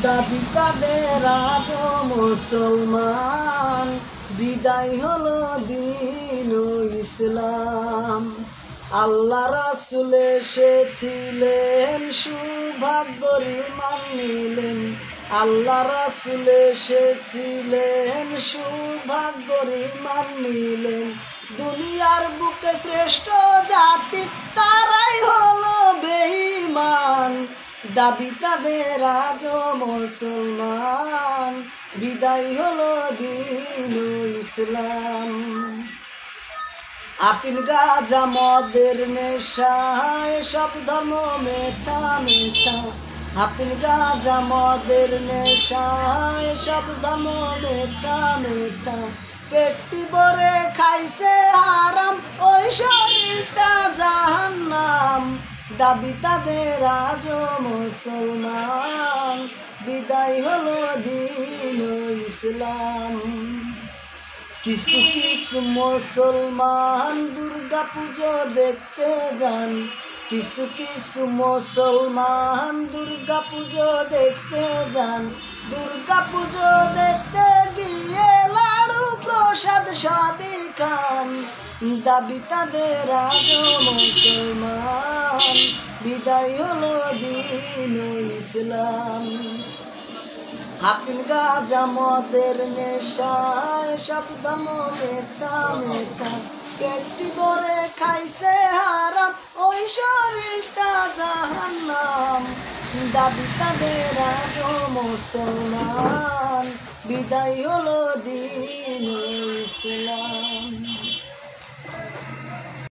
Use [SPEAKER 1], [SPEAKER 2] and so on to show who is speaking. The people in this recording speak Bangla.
[SPEAKER 1] দাবি তাদের আজ মুসলমান, বিদায় হলো দ্বীন ও ইসলাম। আল্লাহ রাসূল এসেছিলেন, সৌভাগ্যের মান নিলেন। আল্লাহ রাসূল এসেছিলেন, সৌভাগ্যের মান নিলেন। দুনিয়ার বুকে শ্রেষ্ঠ জাতি তারাই হলো বেঈমান, দাবি তাদের আজ মুসলমান, বিদায় হলো দ্বীন ও ইসলাম। আফিন গাঁজা মদের নেশা সব ধর্ম মেছা মেছা। আফিন গাঁজা মদের নেশা সব ধর্ম মেছা মেছা। পেটটি ভরে খাইছে হারাম, ওই শরীরটা জাহান্নাম, দাবি তাদের আজ মুসলমান, বিদায় হলো দ্বীন ও ইসলাম। কিছু কিছু মুসলমান দুর্গা পুজো দেখতে যান, কিছু কিছু মুসলমান দুর্গা পুজো দেখতে যান। দুর্গা পুজো দেখতে গিয়ে লাড়ু প্রসাদ সবই খান, দাবি তাদের আজ মুসলমান, বিদায় হলো দ্বীন ও ইসলাম। আফিন গাঁজা মদের নেশা সব ধর্ম মেছা মেছা। পেটটি ভরে খাইছে হারাম, ওই শরীরটা জাহান্নাম, দাবি তাদের আজ মুসলমান, বিদায় হলো দ্বীন ও ইসলাম।